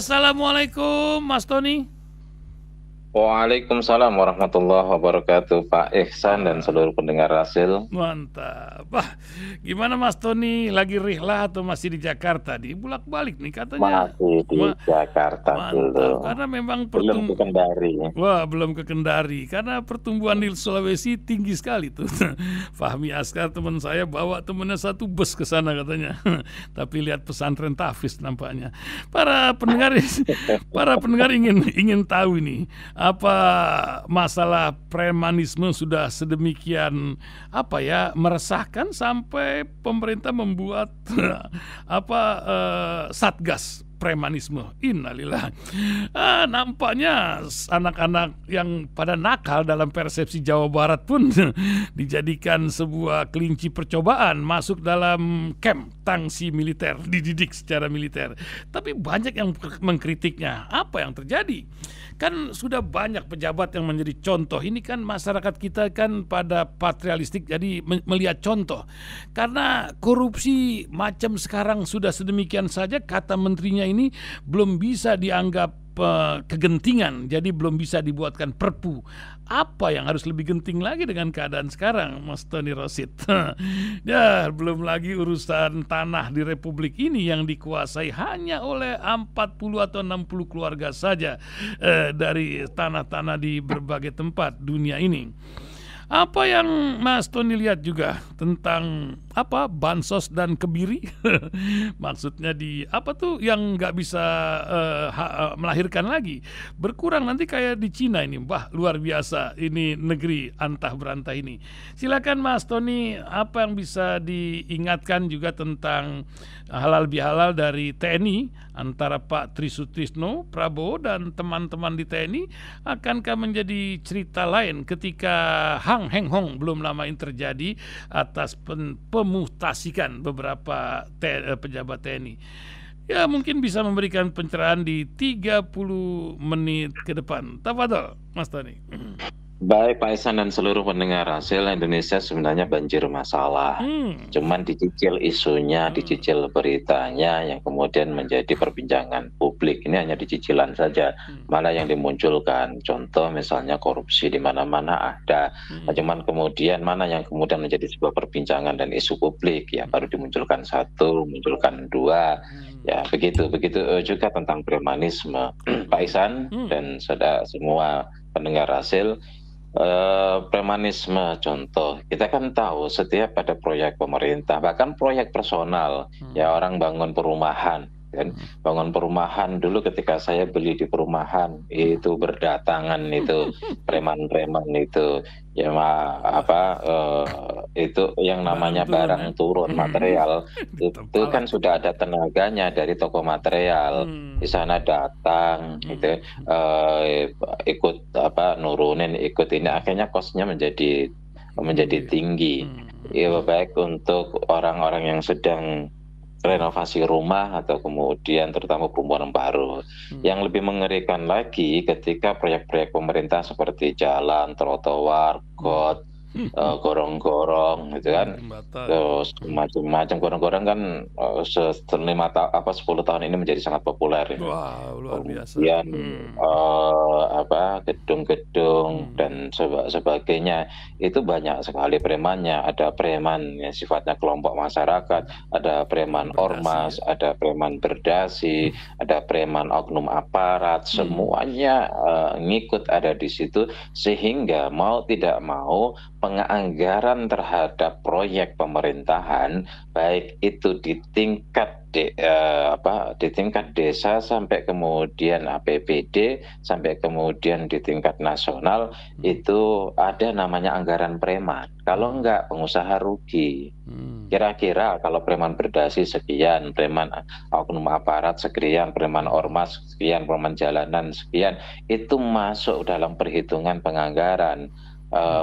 Assalamualaikum Mas Tony. Waalaikumsalam warahmatullahi wabarakatuh, Pak Ihsan dan Wah, seluruh pendengar Rasil. mantap. Gimana Mas Tony? Lagi rihlah atau masih di Jakarta? Bolak-balik nih katanya. Masih di Jakarta dulu, Mantap, karena memang belum ke Kendari. Wah, belum ke Kendari karena pertumbuhan di Sulawesi tinggi sekali tuh. Fahmi Askar teman saya bawa temennya satu bus ke sana katanya. Tapi lihat pesantren Tahfiz nampaknya. Para pendengar para pendengar ingin tahu ini apa masalah premanisme sudah sedemikian meresahkan sampai pemerintah membuat satgas premanisme. Innalillah. Nampaknya anak-anak yang pada nakal dalam persepsi Jawa Barat pun dijadikan sebuah kelinci percobaan masuk dalam camp tangsi militer, dididik secara militer. Tapi banyak yang mengkritiknya. Apa yang terjadi? Kan sudah banyak pejabat yang menjadi contoh. Ini kan masyarakat kita kan pada patrialistik, jadi melihat contoh. Karena korupsi macam sekarang sudah sedemikian saja, kata menterinya ini belum bisa dianggap kegentingan, jadi belum bisa dibuatkan perpu. Apa yang harus lebih genting lagi dengan keadaan sekarang, Mas Tony Rosid? Ya, belum lagi urusan tanah di Republik ini yang dikuasai hanya oleh 40 atau 60 keluarga saja dari tanah-tanah di berbagai tempat dunia ini. Apa yang Mas Tony lihat juga tentang bansos dan kebiri? Maksudnya yang nggak bisa melahirkan lagi, berkurang nanti kayak di Cina ini. Wah, luar biasa ini negeri antah berantah ini. Silakan Mas Tony, apa yang bisa diingatkan juga tentang halal bihalal dari TNI antara Pak Trisutrisno Prabowo dan teman-teman di TNI? Akankah menjadi cerita lain ketika Hang Heng Hong belum lama ini terjadi atas pemutasikan beberapa pejabat TNI? Ya, mungkin bisa memberikan pencerahan di 30 menit ke depan. Tafadhol, Mas Tony. Baik Pak Ihsan dan seluruh pendengar Rasil, Indonesia sebenarnya banjir masalah. Cuman dicicil isunya, dicicil beritanya yang kemudian menjadi perbincangan publik. Ini hanya dicicilan saja. Mana yang dimunculkan? Contoh misalnya korupsi di mana-mana ada. Cuman kemudian mana yang kemudian menjadi sebuah perbincangan dan isu publik? Ya baru dimunculkan satu, munculkan dua. Ya begitu juga tentang premanisme, Pak Ihsan dan semua pendengar Rasil. Premanisme contoh, kita kan tahu setiap ada proyek pemerintah, bahkan proyek personal, ya orang bangun perumahan kan, bangun perumahan dulu ketika saya beli di perumahan itu berdatangan itu preman-preman itu ya itu yang namanya barang turun material itu kan sudah ada tenaganya dari toko material di sana datang gitu ikut nurunin ikut ini akhirnya kosnya menjadi tinggi. Ya baik untuk orang-orang yang sedang renovasi rumah atau kemudian terutama pembangunan baru. Yang lebih mengerikan lagi ketika proyek-proyek pemerintah seperti jalan, trotoar, got, gorong-gorong gitu kan, terus macam-macam gorong-gorong kan 10 tahun ini menjadi sangat populer ya. Wow, luar biasa. Kemudian gedung-gedung dan sebagainya itu banyak sekali premannya. Ada preman yang sifatnya kelompok masyarakat, ada preman ormas, ada preman berdasi, ada preman oknum aparat, semuanya ngikut ada di situ sehingga mau tidak mau penganggaran terhadap proyek pemerintahan baik itu di tingkat di tingkat desa sampai kemudian APBD sampai kemudian di tingkat nasional itu ada namanya anggaran preman. Kalau enggak pengusaha rugi. Kira-kira kalau preman berdasi sekian, preman oknum aparat sekian, preman ormas sekian, preman jalanan sekian, itu masuk dalam perhitungan penganggaran.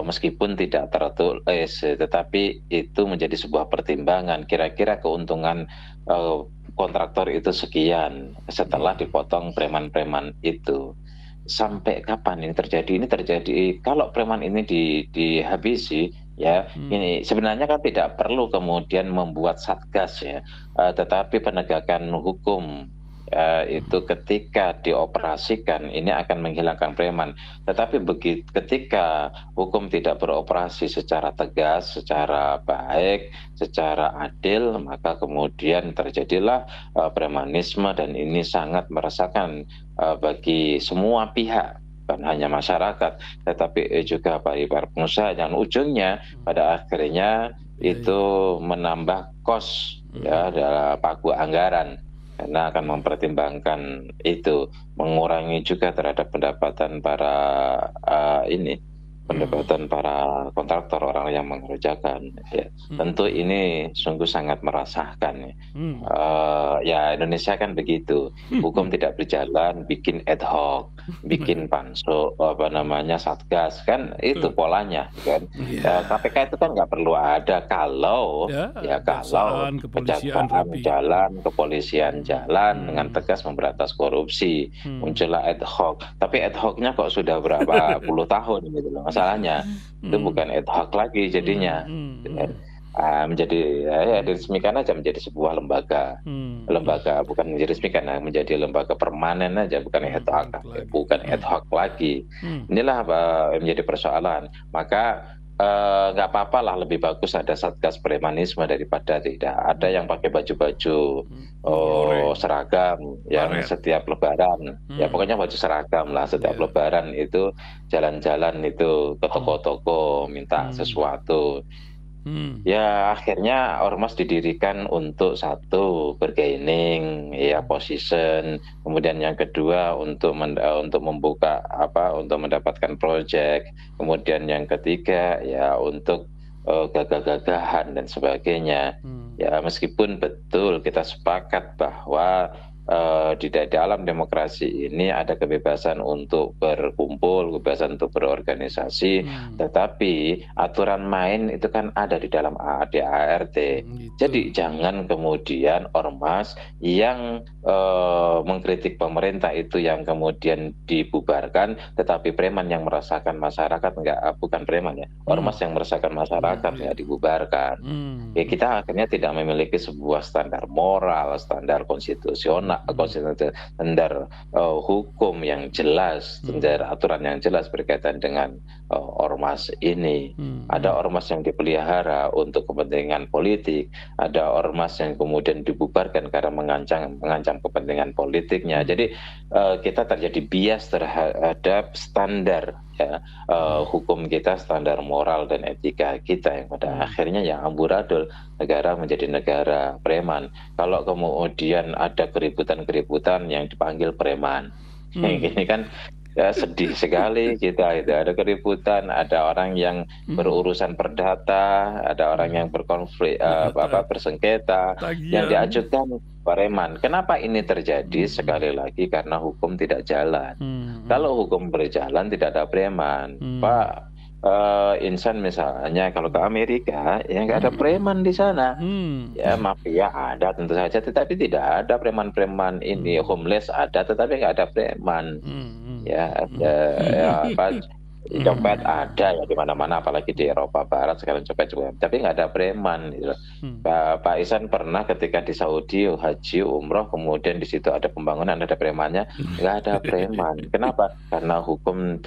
Meskipun tidak tertulis, tetapi itu menjadi sebuah pertimbangan. Kira-kira keuntungan kontraktor itu sekian setelah dipotong preman-preman itu. Sampai kapan ini terjadi? Ini terjadi kalau preman ini dihabisi, ya. Ini sebenarnya kan tidak perlu kemudian membuat satgas ya, tetapi penegakan hukum itu ketika dioperasikan ini akan menghilangkan preman. Tetapi ketika hukum tidak beroperasi secara tegas, secara baik, secara adil, maka kemudian terjadilah premanisme, dan ini sangat meresahkan bagi semua pihak, bukan hanya masyarakat, tetapi juga bagi para pengusaha, dan ujungnya pada akhirnya itu menambah kos ya dalam pagu anggaran, karena akan mempertimbangkan itu, mengurangi juga terhadap pendapatan para pendapatan para kontraktor, orang yang mengerjakan. Ya. Tentu ini sungguh sangat meresahkan. Ya Indonesia kan begitu, hukum tidak berjalan, bikin ad hoc, bikin pansus, satgas, kan itu polanya, kan. KPK itu kan nggak perlu ada kalau kalau kejaksaan jalan, kepolisian jalan dengan tegas memberantas korupsi, muncullah ad hoc. Tapi ad hocnya kok sudah berapa puluh tahun gitu loh. Masalahnya itu bukan ad hoc lagi jadinya, menjadi diresmikan aja menjadi sebuah lembaga, bukan diresmikan, menjadi lembaga permanen aja, bukan ad hoc lagi. Inilah menjadi persoalan. Maka nggak apa-apa lah, lebih bagus ada satgas premanisme daripada tidak ada yang pakai baju-baju seragam yang setiap lebaran, ya pokoknya baju seragam lah, setiap lebaran itu jalan-jalan itu ke toko-toko minta sesuatu. Ya akhirnya ormas didirikan untuk satu, bergaining, ya position, kemudian yang kedua untuk membuka untuk mendapatkan proyek, kemudian yang ketiga ya untuk gagah-gagahan dan sebagainya. Ya meskipun betul kita sepakat bahwa di dalam demokrasi ini ada kebebasan untuk berkumpul, kebebasan untuk berorganisasi, tetapi aturan main itu kan ada di dalam ADART. Jadi jangan kemudian ormas yang mengkritik pemerintah itu yang kemudian dibubarkan, tetapi preman yang meresahkan masyarakat bukan preman ya, ormas yang meresahkan masyarakat ya dibubarkan. Ya, kita akhirnya tidak memiliki sebuah standar moral, standar konstitusional, standar hukum yang jelas, standar aturan yang jelas berkaitan dengan ormas ini. Ada ormas yang dipelihara untuk kepentingan politik, ada ormas yang kemudian dibubarkan karena mengancam kepentingan politiknya. Jadi kita terjadi bias terhadap standar hukum kita, standar moral dan etika kita, yang pada akhirnya yang amburadul, negara menjadi negara preman. Kalau kemudian ada keributan yang dipanggil preman, ini kan ya sedih sekali kita. Itu ada keributan, ada orang yang berurusan perdata, ada orang yang berkonflik bersengketa, yang diajukan preman. Kenapa ini terjadi? Sekali lagi karena hukum tidak jalan. Kalau hukum berjalan tidak ada preman, Pak. Insan misalnya kalau ke Amerika ya nggak ada preman di sana, ya mafia ada tentu saja, tetapi tidak ada preman-preman ini. Homeless ada tetapi nggak ada preman. Copet ada ya di mana-mana, apalagi di Eropa Barat sekarang copet juga, tapi nggak ada preman gitu. Pak Isan pernah ketika di Saudi haji umroh, kemudian di situ ada pembangunan, ada premannya, nggak ada preman. Kenapa? Karena hukum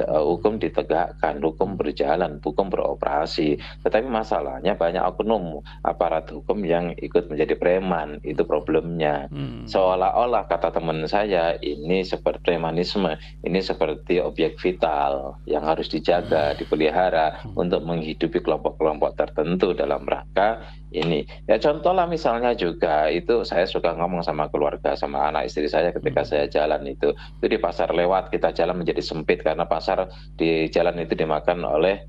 ditegakkan, hukum berjalan, hukum beroperasi. Tetapi masalahnya banyak oknum aparat hukum yang ikut menjadi preman, itu problemnya. Seolah-olah kata teman saya ini seperti premanisme, ini seperti objek vital yang harus dijaga, dipelihara untuk menghidupi kelompok-kelompok tertentu dalam rangka ini. Ya contoh lah misalnya juga itu, saya suka ngomong sama keluarga, sama anak istri saya ketika saya jalan itu di pasar lewat, kita jalan menjadi sempit karena pasar di jalan itu dimakan oleh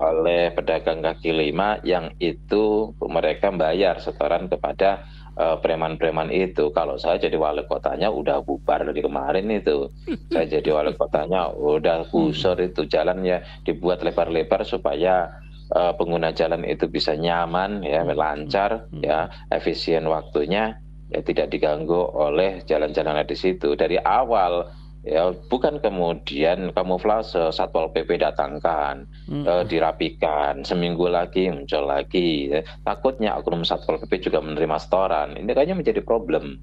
oleh pedagang kaki lima, yang itu mereka bayar setoran kepada preman-preman itu. Kalau saya jadi wali kotanya udah bubar dari kemarin itu. Saya jadi wali kotanya udah gusur itu, jalannya dibuat lebar-lebar supaya pengguna jalan itu bisa nyaman ya, lancar ya, efisien waktunya ya, tidak diganggu oleh jalan-jalan di situ. Dari awal ya bukan kemudian kamuflase Satpol PP datangkan, dirapikan, seminggu lagi muncul lagi, ya. Takutnya oknum Satpol PP juga menerima setoran. Ini kayaknya menjadi problem.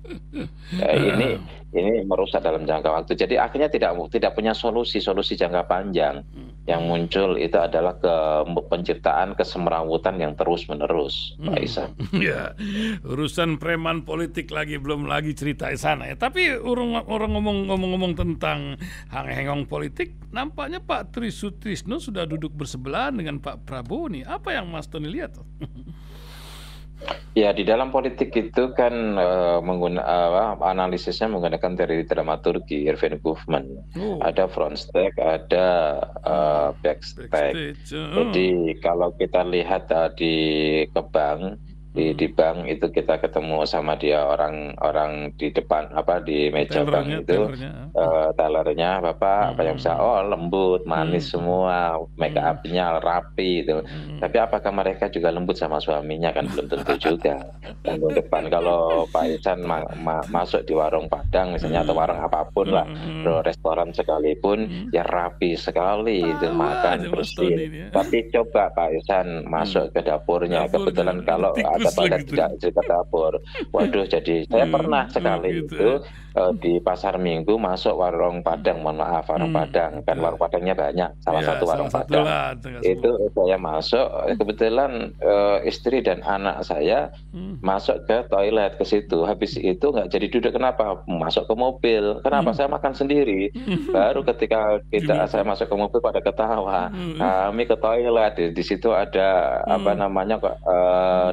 Ini merusak dalam jangka waktu. Jadi akhirnya tidak punya solusi jangka panjang. Yang muncul itu adalah penciptaan kesemrawutan yang terus-menerus, Pak Isan. Ya, urusan preman politik belum lagi cerita di sana ya. Tapi orang ngomong-ngomong tentang hengong politik, nampaknya Pak Tri Sutrisno sudah duduk bersebelahan dengan Pak Prabowo nih. Apa yang Mas Tony lihat? Ya, di dalam politik itu kan analisisnya menggunakan teori dramaturgi Irving Goffman. Ada frontstack, ada backstack. Jadi kalau kita lihat di bank, di bank itu kita ketemu sama dia orang di depan di meja bank itu tellernya Bapak apa yang bisa lembut manis semua, make up-nya rapi itu. Tapi apakah mereka juga lembut sama suaminya, kan belum tentu juga. Panggung depan kalau Pak Isan masuk di warung Padang misalnya atau warung apapun lah, restoran sekalipun ya rapi sekali itu, makan bersih. Tapi coba Pak Isan masuk ke dapurnya, kebetulan kalau ada toilet tidak ke dapur. Waduh, jadi saya pernah sekali itu di pasar Minggu masuk warung Padang, mohon maaf warung Padang, kan warung Padangnya banyak, salah satu warung Padang. Itu saya masuk, kebetulan istri dan anak saya masuk ke toilet ke situ. Habis itu nggak jadi duduk, kenapa? Masuk ke mobil. Kenapa? Saya makan sendiri. Baru ketika saya masuk ke mobil pada ketawa. Kami ke toilet, di situ ada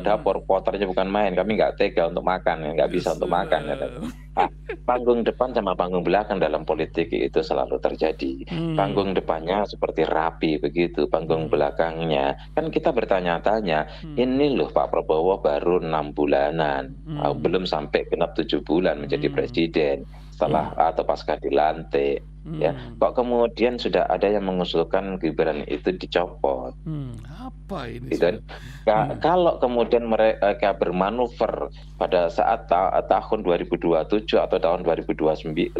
dapur, kotornya bukan main. Kami nggak tega untuk makan, nggak bisa untuk makan. Panggung depan sama panggung belakang dalam politik itu selalu terjadi. Panggung depannya seperti rapi begitu, panggung belakangnya kan kita bertanya-tanya, ini loh Pak Prabowo baru 6 bulanan, belum sampai genap 7 bulan menjadi presiden setelah atau pasca dilantik. Ya, kok kemudian sudah ada yang mengusulkan Gibran itu dicopot? Apa ini? Gitu. Kalau kemudian mereka bermanuver pada saat tahun 2027 atau tahun 2028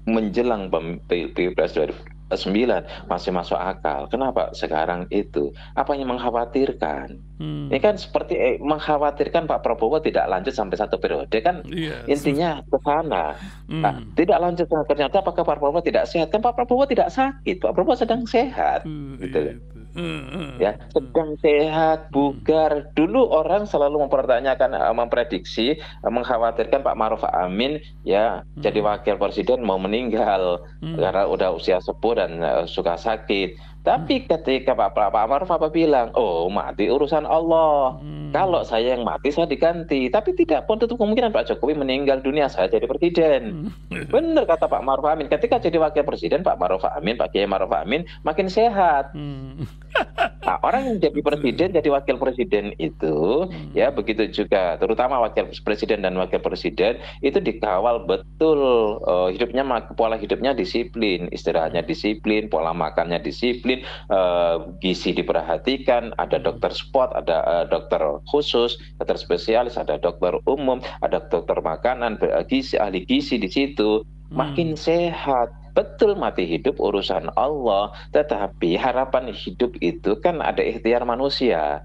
menjelang Pilpres 2009 masih masuk akal. Kenapa sekarang itu? Apa yang mengkhawatirkan? Ini kan seperti mengkhawatirkan Pak Prabowo tidak lanjut sampai 1 periode kan, intinya ke sana. Tidak lanjut, ternyata apakah Pak Prabowo tidak sehat? Kan Pak Prabowo tidak sakit, Pak Prabowo sedang sehat. Gitu. Ya, sedang sehat, bugar. Dulu orang selalu mempertanyakan, memprediksi, mengkhawatirkan Pak Ma'ruf Amin ya jadi wakil presiden mau meninggal karena udah usia sepuh dan suka sakit. Tapi ketika Pak Ma'ruf bilang, oh mati urusan Allah. Kalau saya yang mati saya diganti. Tapi tidak pun tutup kemungkinan Pak Jokowi meninggal dunia saya jadi presiden. Benar kata Pak Ma'ruf Amin. Ketika jadi wakil presiden Pak Kiai Ma'ruf Amin makin sehat. Nah, orang yang jadi presiden, jadi wakil presiden itu ya begitu juga, terutama wakil presiden dan wakil presiden itu dikawal betul pola hidupnya disiplin, istirahatnya disiplin, pola makannya disiplin, gizi diperhatikan, ada dokter spot, ada dokter khusus, dokter spesialis, ada dokter umum, ada dokter makanan, ahli gizi di situ, makin sehat. Betul, mati hidup urusan Allah, tetapi harapan hidup itu kan ada ikhtiar manusia.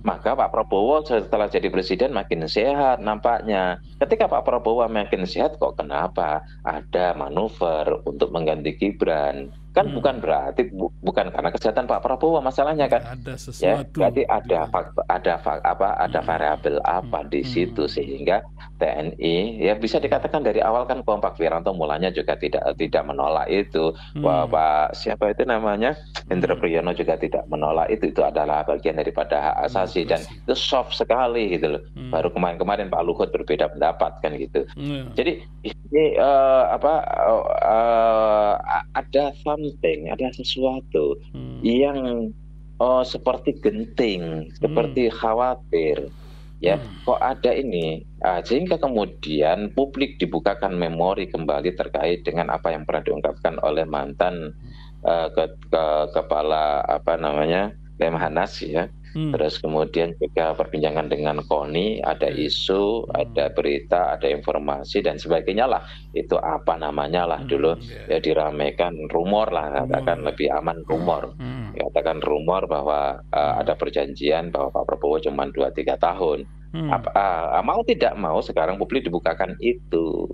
Maka Pak Prabowo setelah jadi presiden makin sehat nampaknya. Ketika Pak Prabowo makin sehat, kok kenapa ada manuver untuk mengganti Gibran? Kan bukan berarti bukan karena kesehatan Pak Prabowo masalahnya kan. Ada sesuatu. Ya, berarti ada variabel apa di situ sehingga TNI ya bisa dikatakan dari awal kan kompak. Wiranto mulanya juga tidak menolak itu. Pak siapa itu namanya? Hendro Priyono juga tidak menolak itu. Itu adalah bagian daripada hak asasi dan itu soft sekali gitu loh. Baru kemarin Pak Luhut berbeda pendapat kan gitu. Jadi ini ada sesuatu yang seperti genting, seperti khawatir. Ya, kok ada ini, sehingga kemudian publik dibukakan memori kembali terkait dengan apa yang pernah diungkapkan oleh mantan kepala Lemhanas ya. Terus kemudian juga perbincangan dengan KONI, ada isu, ada berita, ada informasi dan sebagainya lah. Itu apa namanya lah dulu ya diramaikan rumor lah, katakan lebih aman rumor. Katakan rumor bahwa ada perjanjian bahwa Pak Prabowo cuma 2-3 tahun. Mau tidak mau sekarang publik dibukakan itu.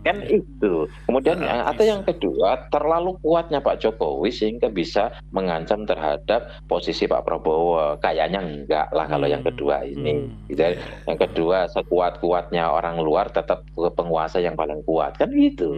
Kan itu. Kemudian atau yang kedua, terlalu kuatnya Pak Jokowi sehingga bisa mengancam terhadap posisi Pak Prabowo. Kayaknya enggak lah kalau yang kedua ini. Gitu. Yang kedua, sekuat-kuatnya orang luar tetap penguasa yang paling kuat. Kan gitu.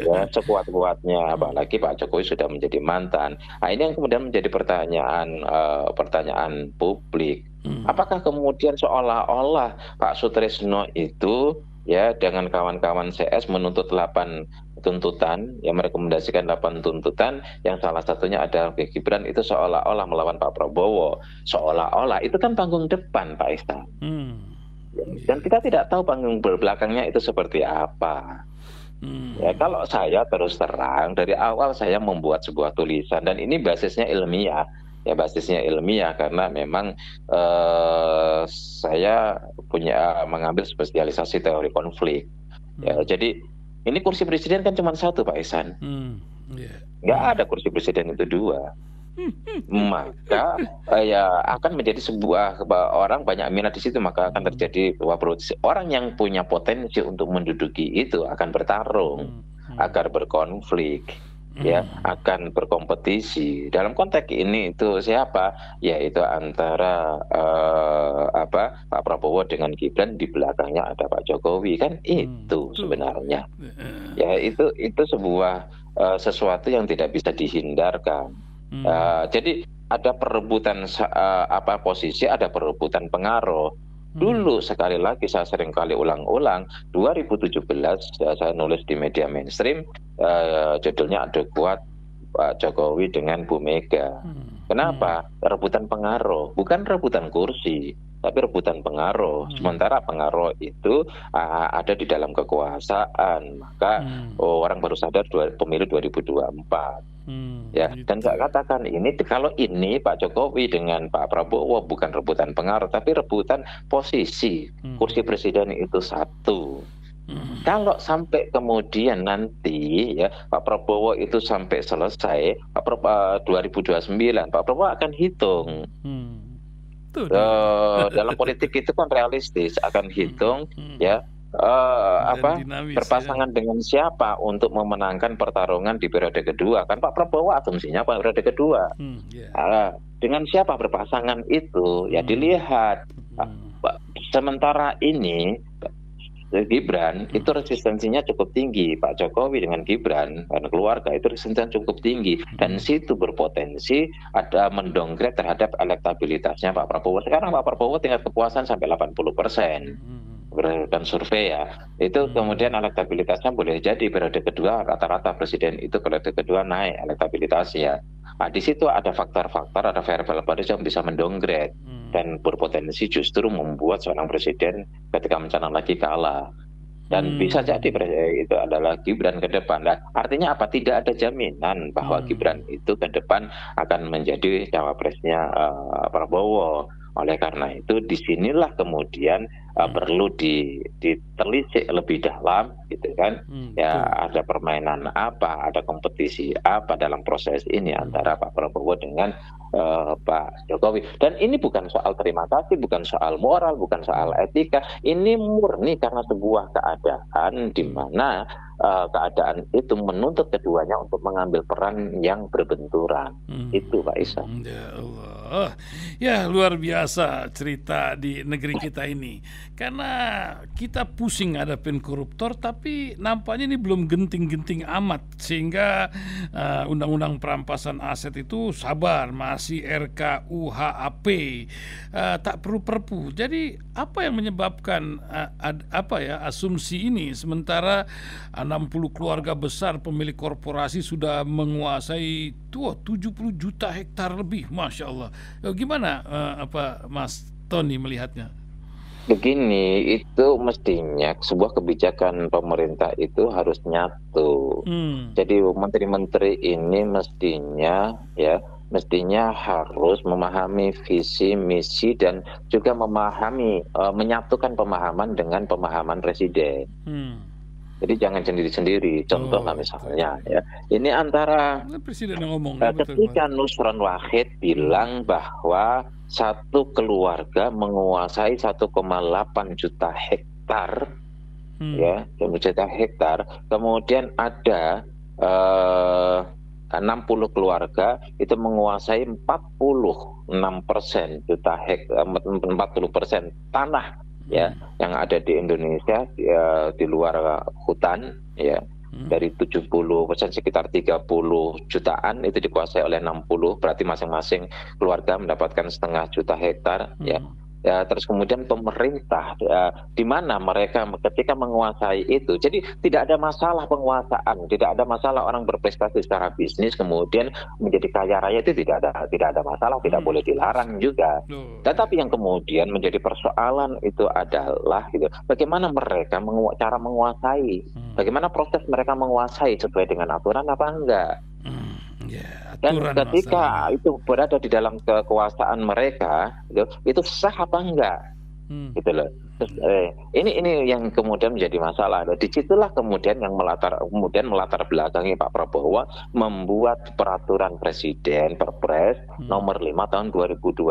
Ya, sekuat-kuatnya, apalagi Pak Jokowi sudah menjadi mantan. Nah, ini yang kemudian menjadi pertanyaan publik. Apakah kemudian seolah-olah Pak Sutrisno itu ya dengan kawan-kawan CS menuntut 8 tuntutan, yang merekomendasikan 8 tuntutan, yang salah satunya adalah Gibran, itu seolah-olah melawan Pak Prabowo. Seolah-olah itu kan panggung depan Pak Ihsan. Dan kita tidak tahu panggung belakangnya itu seperti apa. Ya, kalau saya terus terang dari awal saya membuat sebuah tulisan dan ini basisnya ilmiah. Ya basisnya ilmiah karena memang saya mengambil spesialisasi teori konflik. Ya, jadi ini kursi presiden kan cuma satu Pak Ihsan. Nggak ada kursi presiden itu 2. Maka ya akan menjadi sebuah orang banyak minat di situ, maka akan terjadi orang yang punya potensi untuk menduduki itu akan bertarung, akan berkonflik. Ya akan berkompetisi dalam konteks ini itu siapa yaitu antara Pak Prabowo dengan Gibran, di belakangnya ada Pak Jokowi kan itu sebenarnya ya itu sebuah sesuatu yang tidak bisa dihindarkan. Jadi ada perebutan posisi, ada perebutan pengaruh. Dulu sekali lagi saya sering kali ulang-ulang 2017 saya nulis di media mainstream judulnya ada kuat Pak Jokowi dengan Bu Mega. Kenapa? Rebutan pengaruh, bukan rebutan kursi, tapi rebutan pengaruh. Sementara pengaruh itu ada di dalam kekuasaan, maka orang baru sadar pemilu 2024. Ya, dan saya katakan ini kalau ini Pak Jokowi dengan Pak Prabowo bukan rebutan pengaruh, tapi rebutan posisi kursi presiden itu satu. Kalau sampai kemudian nanti ya Pak Prabowo itu sampai selesai 2029 Pak Prabowo akan hitung. Dalam politik itu kan realistis, akan hitung ya berpasangan dengan siapa untuk memenangkan pertarungan di periode kedua. Kan Pak Prabowo asumsinya periode kedua. Dengan siapa berpasangan itu ya dilihat. Sementara ini Gibran itu resistensinya cukup tinggi. Pak Jokowi dengan Gibran dan keluarga itu resistensinya cukup tinggi, dan situ berpotensi ada mendongkrak terhadap elektabilitasnya Pak Prabowo. Sekarang Pak Prabowo tingkat kepuasan sampai 80%. Berdasarkan survei ya, itu kemudian elektabilitasnya boleh jadi periode kedua rata-rata presiden itu periode kedua naik elektabilitasnya. Nah, di situ ada faktor-faktor, ada variabel yang bisa mendonggrade dan berpotensi justru membuat seorang presiden ketika mencalon lagi kalah. Dan bisa jadi itu adalah Gibran ke depan. Nah, artinya apa? Tidak ada jaminan bahwa Gibran itu ke depan akan menjadi cawapresnya Prabowo. Oleh karena itu disinilah kemudian perlu ditelisik lebih dalam, gitu kan? Ya ada permainan apa, ada kompetisi apa dalam proses ini antara Pak Prabowo dengan Pak Jokowi. Dan ini bukan soal terima kasih, bukan soal moral, bukan soal etika. Ini murni karena sebuah keadaan di mana keadaan itu menuntut keduanya untuk mengambil peran yang berbenturan. Itu Pak Ihsan. Ya Allah, ya luar biasa cerita di negeri kita ini. Karena kita pusing ngadepin koruptor, tapi nampaknya ini belum genting-genting amat, sehingga undang-undang perampasan aset itu sabar, masih RKUHP, tak perlu perpu. Jadi apa yang menyebabkan asumsi ini, sementara 60 keluarga besar pemilik korporasi sudah menguasai 70 juta hektar lebih, Masya Allah. Gimana Mas Tony melihatnya? Begini, itu mestinya sebuah kebijakan pemerintah itu harus nyatu. Jadi menteri-menteri ini mestinya ya mestinya harus memahami visi, misi, dan juga memahami, menyatukan pemahaman dengan pemahaman presiden. Jadi jangan sendiri-sendiri. Contoh lah misalnya, ya, ini antara Presiden yang ngomong ketika Nusron Wahid bilang bahwa satu keluarga menguasai 1,8 juta hektar, ya, 1 juta hektar. Kemudian ada 60 keluarga itu menguasai 46% juta hektar, 40% tanah, ya, yang ada di Indonesia, di luar hutan, ya. Dari 70% sekitar 30 jutaan itu dikuasai oleh 60, berarti masing-masing keluarga mendapatkan 0,5 juta hektar, ya. Ya, terus kemudian pemerintah, di mana mereka ketika menguasai itu, jadi tidak ada masalah penguasaan, tidak ada masalah orang berprestasi secara bisnis kemudian menjadi kaya raya, itu tidak ada masalah, tidak boleh dilarang juga. Tetapi yang kemudian menjadi persoalan itu adalah gitu, bagaimana mereka cara menguasai, bagaimana proses mereka menguasai, sesuai dengan aturan apa enggak. Dan ketika itu berada di dalam kekuasaan mereka, itu sah apa enggak, gitu loh. Terus, ini yang kemudian menjadi masalah. Disitulah kemudian yang melatar belakangi Pak Prabowo membuat peraturan presiden Perpres nomor 5 tahun 2025,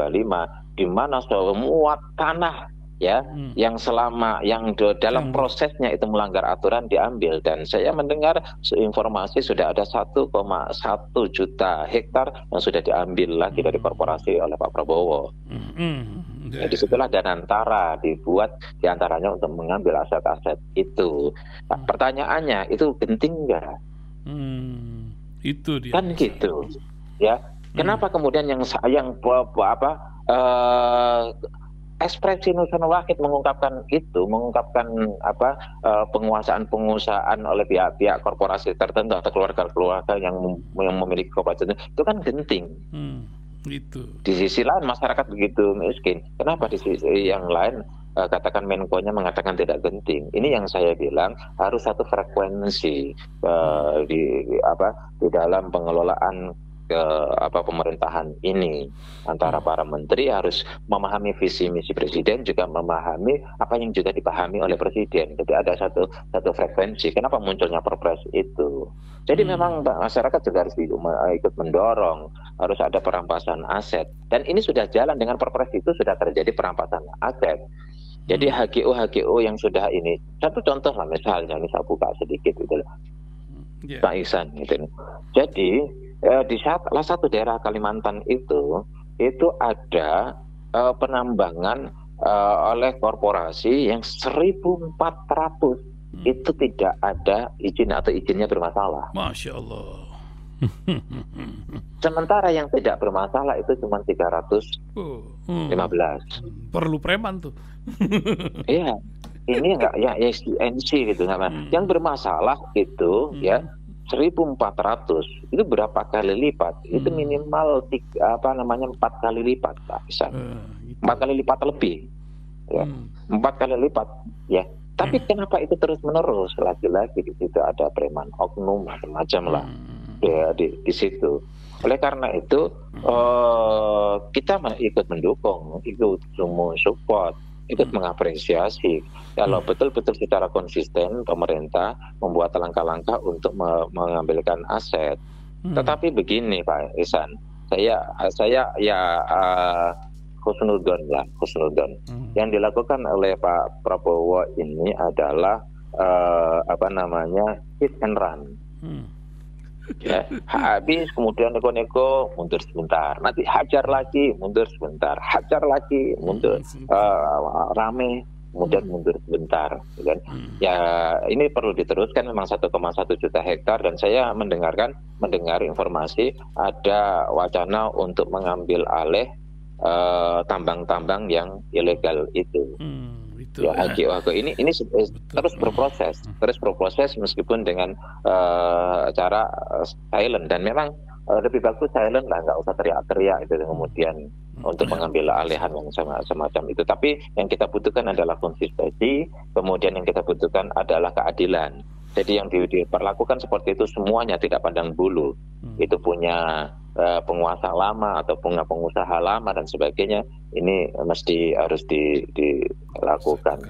di mana semua tanah, ya, yang dalam prosesnya itu melanggar aturan diambil. Dan saya mendengar informasi sudah ada 1,1 juta hektar yang sudah diambil lagi dari korporasi oleh Pak Prabowo. Jadi disitulah Danantara dibuat diantaranya untuk mengambil aset-aset itu. Nah, pertanyaannya itu genting nggak? Itu dia. Kan gitu, ya. Kenapa kemudian yang ekspresi Nusron Wahid mengungkapkan penguasaan oleh pihak-pihak korporasi tertentu atau keluarga-keluarga yang memiliki korporasi itu kan genting. Itu. Di sisi lain masyarakat begitu miskin. Kenapa di sisi yang lain katakan Menko-nya mengatakan tidak genting? Ini yang saya bilang harus satu frekuensi di dalam pengelolaan pemerintahan ini, antara para menteri harus memahami visi misi presiden, juga memahami apa yang juga dipahami oleh presiden. Jadi ada satu frekuensi. Kenapa munculnya Perpres itu? Jadi memang masyarakat juga harus ikut mendorong, harus ada perampasan aset. Dan ini sudah jalan dengan Perpres itu, sudah terjadi perampasan aset. Jadi HGO yang sudah ini, satu contoh lah misalnya, ini saya buka sedikit gitu loh, Pak Ihsan gitu. Jadi di salah satu daerah Kalimantan itu ada penambangan oleh korporasi yang 1.400 itu tidak ada izin atau izinnya bermasalah. Masya Allah. Sementara yang tidak bermasalah itu cuma 315. Perlu preman tuh. Iya, ini enggak ya SNC gitu nggak. Yang bermasalah itu ya 1.400 itu berapa kali lipat? Itu minimal 4 kali lipat, Pak Ihsan. 4 kali lipat lebih, ya. 4 kali lipat, ya. Tapi kenapa itu terus menerus? Lagi-lagi di situ ada preman oknum macam-macam lah, ya, di situ. Oleh karena itu kita ikut mendukung, ikut semua support, ikut mengapresiasi kalau betul-betul secara konsisten pemerintah membuat langkah-langkah untuk mengambilkan aset. Tetapi begini Pak Ihsan, saya khusnudon. Yang dilakukan oleh Pak Prabowo ini adalah hit and run. Ya, habis kemudian neko-neko mundur sebentar, nanti hajar lagi mundur sebentar, hajar lagi mundur, rame kemudian mundur sebentar, kan? Ya ini perlu diteruskan. Memang 1,1 juta hektar, dan saya mendengar informasi ada wacana untuk mengambil alih tambang-tambang yang ilegal itu. Ya, HGO ini terus berproses meskipun dengan cara silent, dan memang lebih bagus silent lah, nggak usah teriak-teriak itu kemudian untuk mengambil alihan yang semacam itu. Tapi yang kita butuhkan adalah konsistensi, kemudian yang kita butuhkan adalah keadilan. Jadi yang diperlakukan seperti itu semuanya tidak pandang bulu, itu punya penguasa lama atau pengusaha lama dan sebagainya, ini mesti harus dilakukan.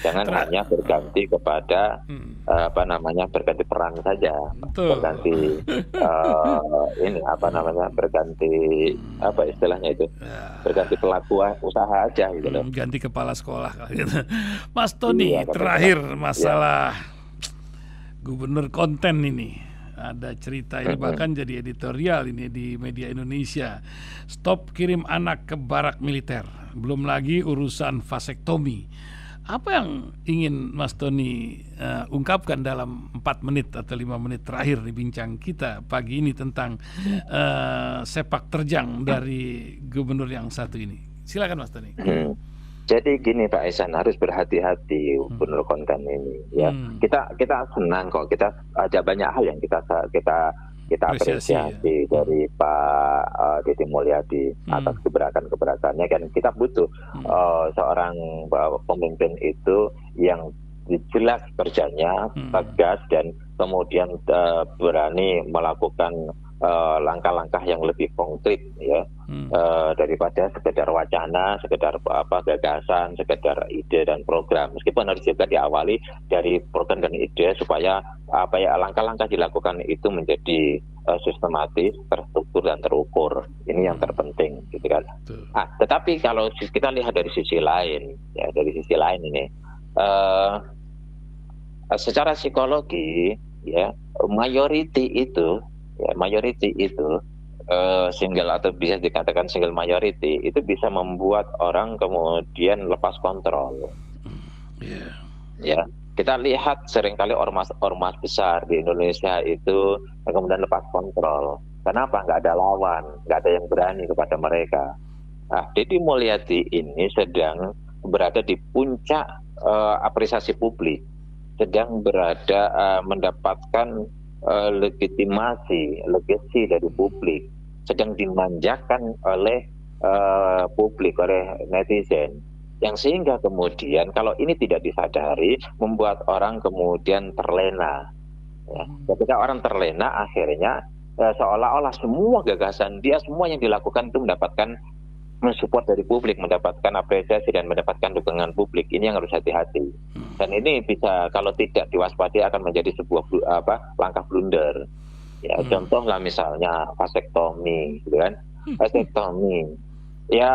Jangan hanya berganti kepada berganti peran saja, berganti ini berganti istilahnya itu, berganti pelaku usaha aja gitu loh. Ganti kepala sekolah gitu. Mas Tony, terakhir masalah gubernur konten ini. Ada cerita ini bahkan jadi editorial ini di media Indonesia. Stop kirim anak ke barak militer. Belum lagi urusan vasektomi. Apa yang ingin Mas Tony ungkapkan dalam 4 menit atau 5 menit terakhir di bincang kita pagi ini tentang sepak terjang dari gubernur yang satu ini? Silakan Mas Tony. Jadi gini Pak Ihsan, harus berhati-hati gubernur konten ini ya. Kita senang kok, kita ada banyak hal yang kita apresiasi dari Pak Deddy Mulyadi atas keberatan-keberatannya, kan kita butuh seorang pemimpin itu yang jelas kerjanya, tegas, dan kemudian berani melakukan langkah-langkah yang lebih konkret ya, daripada sekedar wacana, sekedar gagasan, sekedar ide dan program. Meskipun harus juga diawali dari program dan ide supaya langkah-langkah dilakukan itu menjadi sistematis, terstruktur dan terukur. Ini yang terpenting, gitu kan. Tetapi kalau kita lihat dari sisi lain, ya ini, secara psikologi ya, mayority itu single atau bisa dikatakan single majority itu bisa membuat orang kemudian lepas kontrol. Ya, kita lihat seringkali ormas besar di Indonesia itu kemudian lepas kontrol. Kenapa? Nggak ada lawan, nggak ada yang berani kepada mereka. Nah, Deddy Mulyadi ini sedang berada di puncak apresiasi publik, sedang berada mendapatkan legasi dari publik, sedang dimanjakan oleh publik, oleh netizen, yang sehingga kemudian kalau ini tidak disadari membuat orang kemudian terlena. Ya. Ketika orang terlena, akhirnya seolah-olah semua gagasan dia, semua yang dilakukan itu mendapatkan mensupport dari publik, mendapatkan apresiasi dan mendapatkan dukungan publik. Ini yang harus hati-hati. Dan ini bisa, kalau tidak diwaspadai, akan menjadi sebuah langkah blunder. Ya, contohlah misalnya vasektomi, gitu kan? Vasektomi. Ya,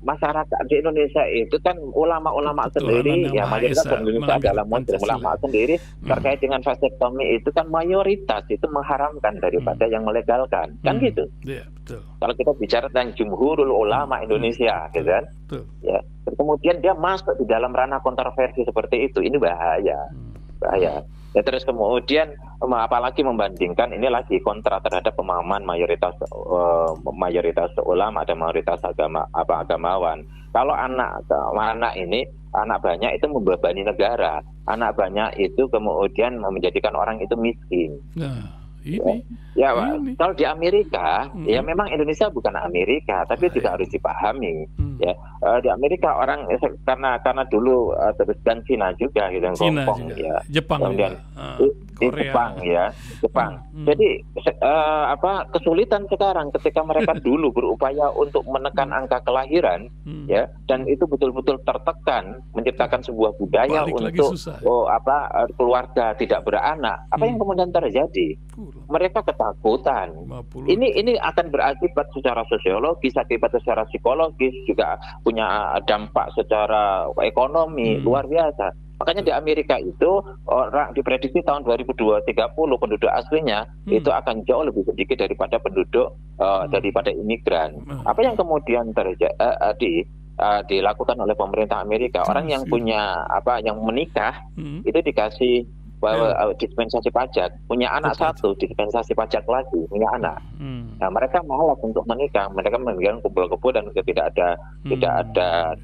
masyarakat di Indonesia itu kan ulama-ulama sendiri, ya mayoritas Indonesia adalah muslim, ulama sendiri terkait dengan vasektomi itu kan mayoritas itu mengharamkan daripada yang melegalkan, kan gitu. Ya, betul. Kalau kita bicara tentang jumhurul ulama Indonesia, gitu kan? Ya, kemudian dia masuk di dalam ranah kontroversi seperti itu, ini bahaya. Ya, terus kemudian apalagi membandingkan, ini lagi kontra terhadap pemahaman mayoritas ulama dan mayoritas agamawan. Kalau anak banyak itu membebani negara, anak banyak itu kemudian menjadikan orang itu miskin. Kalau di Amerika, ya memang Indonesia bukan Amerika, tapi juga harus dipahami. Ya, di Amerika orang karena dulu terus dan Cina juga, gitu, Hongkong, ya, Jepang, kemudian Jepang. Jadi kesulitan sekarang ketika mereka dulu berupaya untuk menekan angka kelahiran, ya, dan itu betul-betul tertekan, menciptakan sebuah budaya untuk keluarga tidak beranak. Apa yang kemudian terjadi? Mereka ketakutan. Ini akan berakibat secara sosiologis, akibat secara psikologis, juga punya dampak secara ekonomi luar biasa. Makanya di Amerika itu orang diprediksi tahun 2030 penduduk aslinya itu akan jauh lebih sedikit daripada penduduk daripada imigran. Apa yang kemudian terjadi dilakukan oleh pemerintah Amerika? Orang yang punya yang menikah itu dikasih dispensasi pajak, punya anak satu dispensasi pajak lagi, punya anak. Nah, mereka malas untuk menikah, mereka meninggalkan kumpul-kumpul dan tidak ada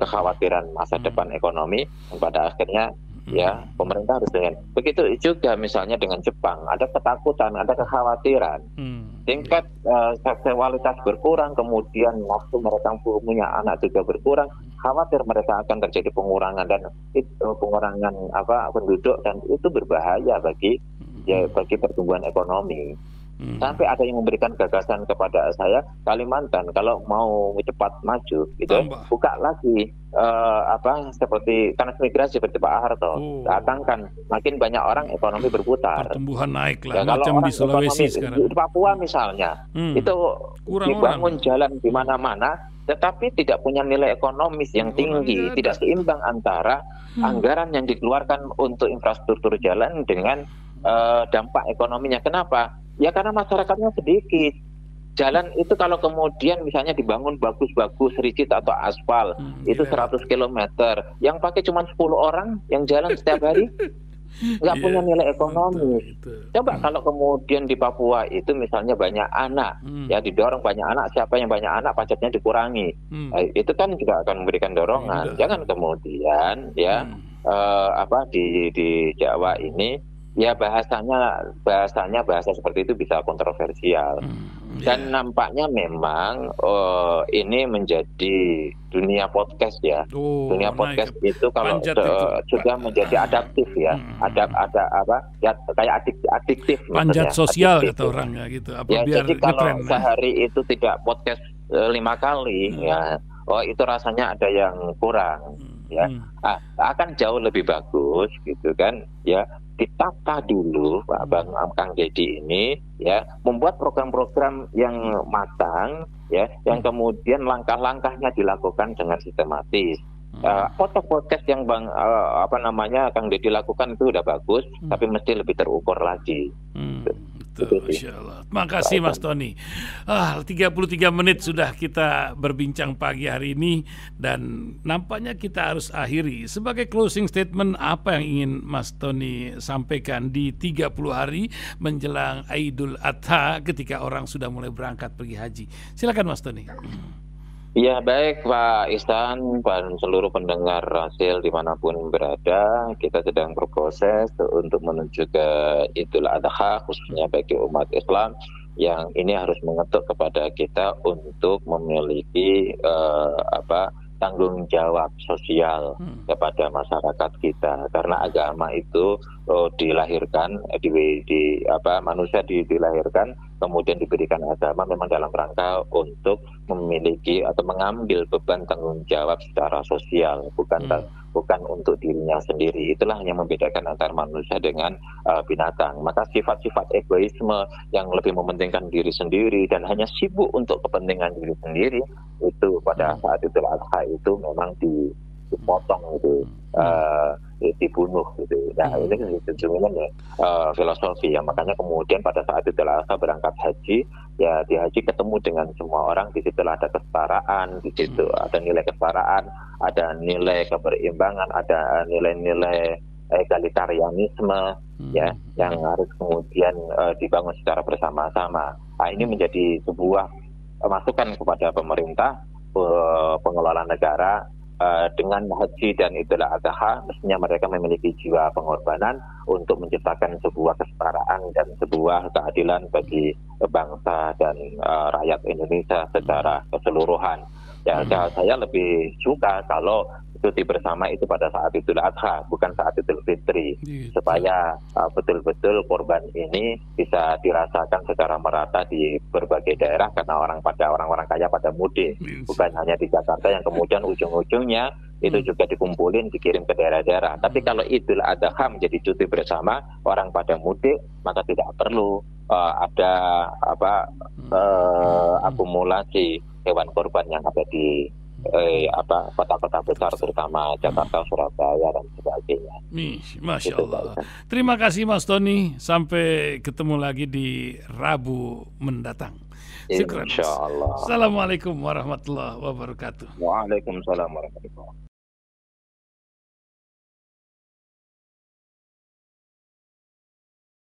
kekhawatiran masa depan ekonomi, dan pada akhirnya ya pemerintah harus dengan begitu juga misalnya dengan Jepang, ada ketakutan, ada kekhawatiran, tingkat seksualitas berkurang, kemudian nafsu mereka punya anak juga berkurang, khawatir mereka akan terjadi pengurangan penduduk, dan itu berbahaya bagi pertumbuhan ekonomi. Sampai ada yang memberikan gagasan kepada saya, Kalimantan kalau mau cepat maju gitu, buka lagi seperti transmigrasi seperti Pak Harto. Datangkan makin banyak orang, ekonomi berputar. Pertumbuhan naik lah, ya, macam di Sulawesi sekarang. Di Papua misalnya, itu dibangun jalan di mana-mana, tetapi tidak punya nilai ekonomis yang tinggi, tidak seimbang antara anggaran yang dikeluarkan untuk infrastruktur jalan dengan dampak ekonominya. Kenapa? Ya karena masyarakatnya sedikit. Jalan itu kalau kemudian misalnya dibangun bagus-bagus, rigid atau aspal, itu 100 km. Yang pakai cuma 10 orang yang jalan setiap hari, nggak punya nilai ekonomis. Coba kalau kemudian di Papua itu misalnya banyak anak, ya didorong banyak anak, siapa yang banyak anak pajaknya dikurangi. Itu kan juga akan memberikan dorongan. Jangan kemudian di Jawa ini ya bahasa seperti itu bisa kontroversial. Dan nampaknya memang ini menjadi dunia podcast ya. Dunia podcast itu kalau sudah menjadi adaptif ya. Kayak adiktif. Panjat sosial kata orang ya gitu. Jadi kalau sehari itu tidak podcast 5 kali ya, itu rasanya ada yang kurang ya. Akan jauh lebih bagus gitu kan ya. Ditata dulu Pak Kang Deddy ini ya, membuat program-program yang matang ya, yang kemudian langkah-langkahnya dilakukan dengan sistematis. Podcast yang Kang Deddy lakukan itu udah bagus, tapi mesti lebih terukur lagi. Masya Allah. Makasih Mas Tony. 33 menit sudah kita berbincang pagi hari ini, dan nampaknya kita harus akhiri. Sebagai closing statement, apa yang ingin Mas Tony sampaikan di 30 hari menjelang Idul Adha ketika orang sudah mulai berangkat pergi haji? Silakan Mas Tony. Ya baik Pak Ihsan dan seluruh pendengar Rasil dimanapun berada, kita sedang berproses untuk menuju ke Idul Adha, khususnya bagi umat Islam yang ini harus mengetuk kepada kita untuk memiliki tanggung jawab sosial kepada masyarakat kita, karena agama itu dilahirkan manusia dilahirkan kemudian diberikan agama memang dalam rangka untuk memiliki atau mengambil beban tanggung jawab secara sosial, bukan untuk dirinya sendiri. Itulah yang membedakan antara manusia dengan binatang. Maka sifat-sifat egoisme yang lebih mementingkan diri sendiri dan hanya sibuk untuk kepentingan diri sendiri, itu pada saat Idul Adha itu memang dipotong gitu, dibunuh gitu. Nah ini sejujurnya filosofi ya. Makanya kemudian pada saat Idul Adha berangkat haji, ya di haji ketemu dengan semua orang, di situ ada kesetaraan, di situ ada nilai kesetaraan, ada nilai keberimbangan, ada nilai-nilai egalitarianisme ya, yang harus kemudian dibangun secara bersama-sama. Nah ini menjadi sebuah masukan kepada pemerintah, pengelola negara. Dengan haji dan Idul Adha, mestinya mereka memiliki jiwa pengorbanan untuk menciptakan sebuah kesetaraan dan sebuah keadilan bagi bangsa dan rakyat Indonesia secara keseluruhan. Ya, saya lebih suka kalau cuti bersama itu pada saat Idul Adha, bukan saat Idul Fitri, supaya betul-betul korban ini bisa dirasakan secara merata di berbagai daerah, karena orang-orang kaya pada mudik, bukan hanya di Jakarta yang kemudian ujung-ujungnya itu juga dikumpulin dikirim ke daerah-daerah. Tapi kalau Idul Adha menjadi cuti bersama, orang pada mudik, maka tidak perlu ada akumulasi hewan korban yang ada di kota-kota besar, terutama Jakarta, Surabaya dan sebagainya. Masya Allah. Terima kasih Mas Tony. Sampai ketemu lagi di Rabu mendatang. Insya Allah. Assalamualaikum warahmatullahi wabarakatuh. Waalaikumsalam warahmatullahi wabarakatuh.